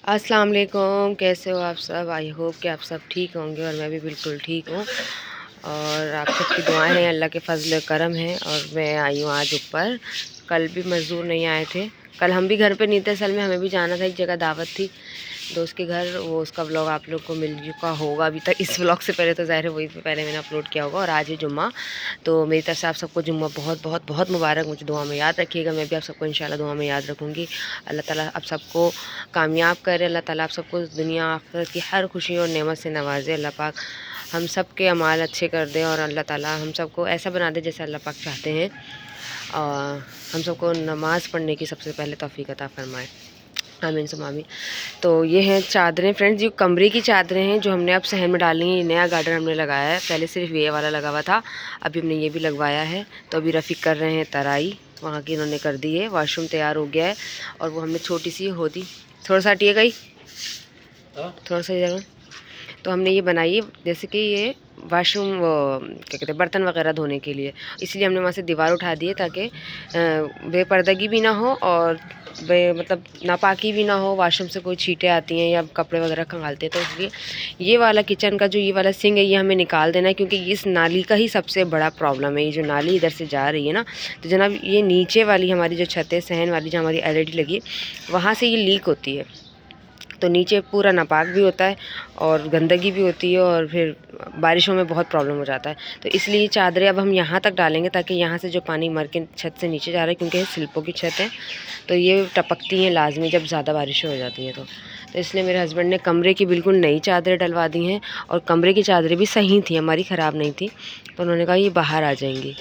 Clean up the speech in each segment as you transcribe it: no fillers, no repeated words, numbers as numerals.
अस्सलाम वालेकुम, कैसे हो आप सब। आई होप कि आप सब ठीक होंगे और मैं भी बिल्कुल ठीक हूँ। और आप सबकी दुआएं हैं, अल्लाह के फजल करम है। और मैं आई हूँ आज ऊपर। कल भी मज़दूर नहीं आए थे, कल हम भी घर पे नहीं थे। असल में हमें भी जाना था, एक जगह दावत थी दोस्त के घर। वो उसका व्लॉग आप लोग को मिल चुका होगा अभी तक। इस व्लॉग से पहले तो ज़ाहिर है वही पहले मैंने अपलोड किया होगा। और आज है जुम्मा, तो मेरी तरफ से आप सबको जुम्मा बहुत बहुत बहुत मुबारक। मुझे दुआ में याद रखिएगा, मैं भी आप सबको इंशाल्लाह दुआ में याद रखूँगी। अल्लाह ताला आप सबको कामयाब करे, अल्लाह ताला आप सबको दुनिया आखिरत की हर खुशी और नेमत से नवाजे। अल्लाह पाक हम सब के अमाल अच्छे कर दे और अल्लाह ताला हम सबको ऐसा बना दे जैसे अल्लाह पाक चाहते हैं। और हम सबको नमाज़ पढ़ने की सबसे पहले तौफीक अता फरमाए, आमीन सुम आमीन। तो ये हैं चादरें फ्रेंड्स, ये कमरे की चादरें हैं जो हमने अब सहन में डाली हैं। ये नया गार्डन हमने लगाया है, पहले सिर्फ ये वाला लगा हुआ था, अभी हमने ये भी लगवाया है। तो अभी रफ़ीक कर रहे हैं तराई, वहाँ की इन्होंने कर दी है। वॉशरूम तैयार हो गया है और वो हमने छोटी सी होती, थोड़ा सा हटिए गई, थोड़ा सा जगह। तो हमने ये बनाई है जैसे कि ये वाशरूम, वो क्या कहते हैं, बर्तन वगैरह धोने के लिए। इसलिए हमने वहाँ से दीवार उठा दी है ताकि बेपर्दगी भी ना हो और मतलब नापाकी भी ना हो। वाशरूम से कोई छींटे आती हैं या कपड़े वगैरह खंगालते हैं, तो इसलिए ये वाला किचन का जो ये वाला सिंक है ये हमें निकाल देना है, क्योंकि इस नाली का ही सबसे बड़ा प्रॉब्लम है। ये जो नाली इधर से जा रही है ना, तो जनाब ये नीचे वाली हमारी जो छत है, सहन वाली जो हमारी एलईडी लगी है, वहाँ से ये लीक होती है। तो नीचे पूरा नापाक भी होता है और गंदगी भी होती है और फिर बारिशों में बहुत प्रॉब्लम हो जाता है। तो इसलिए चादरें अब हम यहाँ तक डालेंगे ताकि यहाँ से जो पानी मर के छत से नीचे जा रहा है, क्योंकि ये स्लिपों की छत है, तो ये टपकती हैं लाजमी जब ज़्यादा बारिशें हो जाती हैं। तो इसलिए मेरे हस्बैंड ने कमरे की बिल्कुल नई चादरें डलवा दी हैं। और कमरे की चादरें भी सही थी, हमारी ख़राब नहीं थी, तो उन्होंने कहा ये बाहर आ जाएंगी।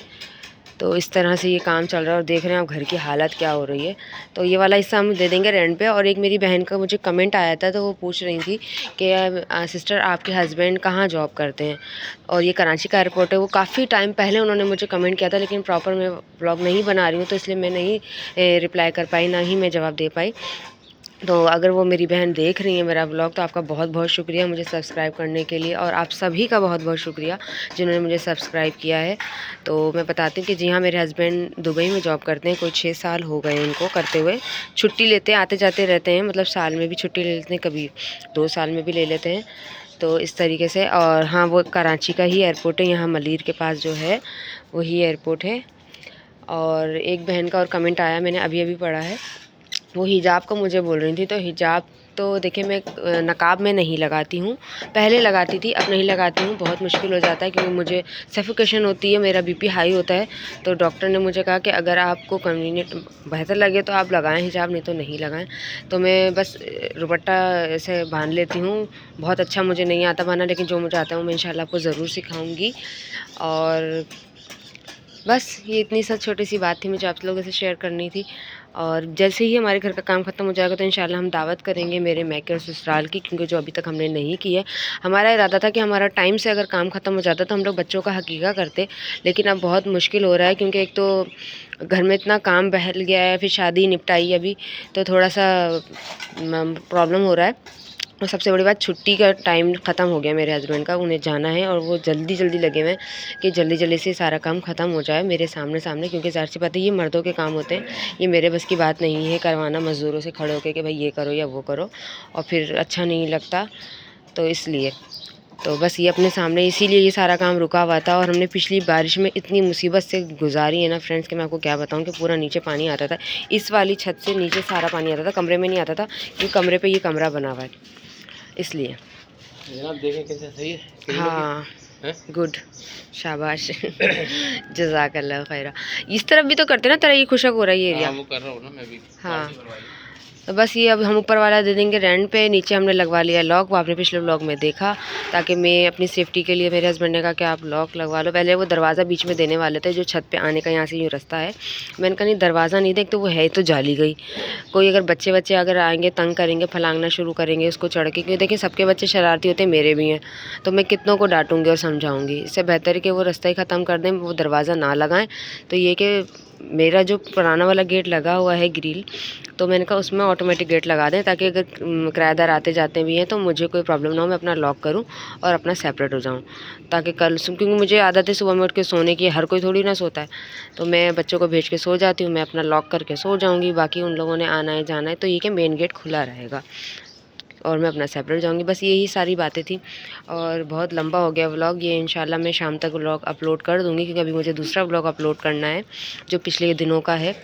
तो इस तरह से ये काम चल रहा है और देख रहे हैं आप घर की हालत क्या हो रही है। तो ये वाला हिस्सा हम दे देंगे रेंट पे। और एक मेरी बहन का मुझे कमेंट आया था, तो वो पूछ रही थी कि सिस्टर आपके हस्बैंड कहाँ जॉब करते हैं। और ये कराची का एयरपोर्ट है। वो काफ़ी टाइम पहले उन्होंने मुझे कमेंट किया था, लेकिन प्रॉपर मैं व्लॉग नहीं बना रही हूँ, तो इसलिए मैं नहीं रिप्लाई कर पाई, ना ही मैं जवाब दे पाई। तो अगर वो मेरी बहन देख रही है मेरा ब्लॉग, तो आपका बहुत बहुत शुक्रिया मुझे सब्सक्राइब करने के लिए। और आप सभी का बहुत बहुत शुक्रिया जिन्होंने मुझे सब्सक्राइब किया है। तो मैं बताती हूँ कि जी हाँ, मेरे हस्बैंड दुबई में जॉब करते हैं, कोई 6 साल हो गए उनको करते हुए। छुट्टी लेते हैं, आते जाते रहते हैं, मतलब साल में भी छुट्टी ले लेते हैं, कभी 2 साल में भी ले लेते हैं। तो इस तरीके से। और हाँ, वो कराची का ही एयरपोर्ट है, यहाँ मलीर के पास जो है वही एयरपोर्ट है। और एक बहन का और कमेंट आया, मैंने अभी अभी पढ़ा है, वो हिजाब का मुझे बोल रही थी। तो हिजाब तो देखिए, मैं नकाब में नहीं लगाती हूँ, पहले लगाती थी, अब नहीं लगाती हूँ। बहुत मुश्किल हो जाता है क्योंकि मुझे सफोकेशन होती है, मेरा बीपी हाई होता है। तो डॉक्टर ने मुझे कहा कि अगर आपको कन्वीनियंट बेहतर लगे तो आप लगाएं हिजाब, नहीं तो नहीं लगाएं। तो मैं बस दुपट्टा ऐसे बांध लेती हूँ। बहुत अच्छा मुझे नहीं आता बांधना, लेकिन जो मुझे आता है वो मैं इंशाल्लाह आपको ज़रूर सिखाऊँगी। और बस ये इतनी सा छोटी सी बात थी, मुझे आप लोगों से शेयर करनी थी। और जैसे ही हमारे घर का काम ख़त्म हो जाएगा तो इंशाल्लाह हम दावत करेंगे मेरे मैके और ससुराल की, क्योंकि जो अभी तक हमने नहीं की है। हमारा इरादा था कि हमारा टाइम से अगर काम ख़त्म हो जाता तो हम लोग बच्चों का हकीका करते, लेकिन अब बहुत मुश्किल हो रहा है, क्योंकि एक तो घर में इतना काम बहल गया है, फिर शादी निपटाई अभी, तो थोड़ा सा प्रॉब्लम हो रहा है। और सबसे बड़ी बात, छुट्टी का टाइम ख़त्म हो गया मेरे हस्बैंड का, उन्हें जाना है और वो जल्दी जल्दी लगे हुए हैं कि जल्दी जल्दी से सारा काम ख़त्म हो जाए मेरे सामने सामने। क्योंकि ज़ाहिर सी बात है, ये मर्दों के काम होते हैं, ये मेरे बस की बात नहीं है करवाना मज़दूरों से खड़े होकर कि भाई ये करो या वो करो, और फिर अच्छा नहीं लगता। तो इसलिए तो बस ये अपने सामने, इसीलिए ये सारा काम रुका हुआ था। और हमने पिछली बारिश में इतनी मुसीबत से गुजारी है ना फ्रेंड्स, कि मैं आपको क्या बताऊं, कि पूरा नीचे पानी आता था। इस वाली छत से नीचे सारा पानी आता था, कमरे में नहीं आता था, क्योंकि कमरे पे ये कमरा बना हुआ है, इसलिए। जनाब देखें कैसे सही है। हाँ, गुड, शाबाश। जज़ाकल्लाह खैरा। इस तरफ भी तो करते ना, तरह ये खुशक हो रहा है ये एरिया। वो कर रहा हूँ ना मैं भी। हाँ, तो बस ये अब हम ऊपर वाला दे देंगे रेंट पे। नीचे हमने लगवा लिया लॉक, वो आपने पिछले व्लॉग में देखा, ताकि मैं अपनी सेफ्टी के लिए, मेरे हस्बैंड ने कहा कि आप लॉक लगवा लो। पहले वो दरवाज़ा बीच में देने वाले थे, जो छत पे आने का यहाँ से यूँ रास्ता है। मैंने कहा नहीं, दरवाज़ा नहीं देख, तो वो है तो जाली गई, कोई अगर बच्चे बच्चे अगर आएंगे तंग करेंगे, फलांगना शुरू करेंगे उसको चढ़ के, क्योंकि देखिए सबके बच्चे शरारती होते हैं, मेरे भी हैं, तो मैं कितनों को डांटूंगी और समझाऊंगी। इससे बेहतर है कि वो रास्ता ही ख़त्म कर दें, वो दरवाज़ा ना लगाएं। तो ये कि मेरा जो पुराना वाला गेट लगा हुआ है ग्रिल, तो मैंने कहा उसमें ऑटोमेटिक गेट लगा दें, ताकि अगर किराएदार आते जाते भी हैं तो मुझे कोई प्रॉब्लम ना हो, मैं अपना लॉक करूं और अपना सेपरेट हो जाऊं, ताकि कल क्योंकि मुझे आदत है सुबह में उठ के सोने की, हर कोई थोड़ी ना सोता है। तो मैं बच्चों को भेज के सो जाती हूँ, मैं अपना लॉक करके सो जाऊँगी, बाकी उन लोगों ने आना है जाना है, तो ये कि मेन गेट खुला रहेगा। और मैं अपना सेपरेट जाऊँगी। बस यही सारी बातें थी और बहुत लंबा हो गया व्लॉग ये। इंशाल्लाह मैं शाम तक व्लॉग अपलोड कर दूँगी, क्योंकि अभी मुझे दूसरा व्लॉग अपलोड करना है जो पिछले दिनों का है।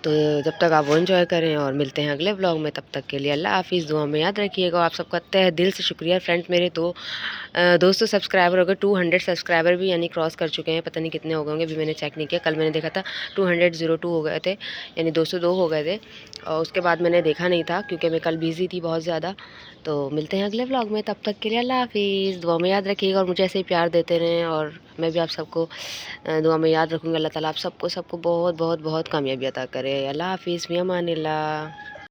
तो जब तक आप वो एंजॉय करें और मिलते हैं अगले व्लॉग में, तब तक के लिए अल्लाह हाफ़िज़। दुआ में याद रखिएगा। आप सबका तहे दिल से शुक्रिया फ्रेंड्स। मेरे 200 सब्सक्राइबर हो गए, 200 सब्सक्राइबर भी यानी क्रॉस कर चुके हैं। पता नहीं कितने हो गए होंगे, अभी मैंने चेक नहीं किया। कल मैंने देखा था 202 हो गए थे, यानी 202 हो गए थे। और उसके बाद मैंने देखा नहीं था क्योंकि मैं कल बिज़ी थी बहुत ज़्यादा। तो मिलते हैं अगले व्लॉग में, तब तक के लिए अल्लाह हाफ़िज़। दुआ में याद रखिएगा और मुझे ऐसे ही प्यार देते रहें, और मैं भी आप सबको दुआ में याद रखूँगी। अल्लाह ताला आप सबको बहुत बहुत बहुत कामयाबी अता करे। अल्लाह हाफ़िज़, फ़ी अमानिल्लाह।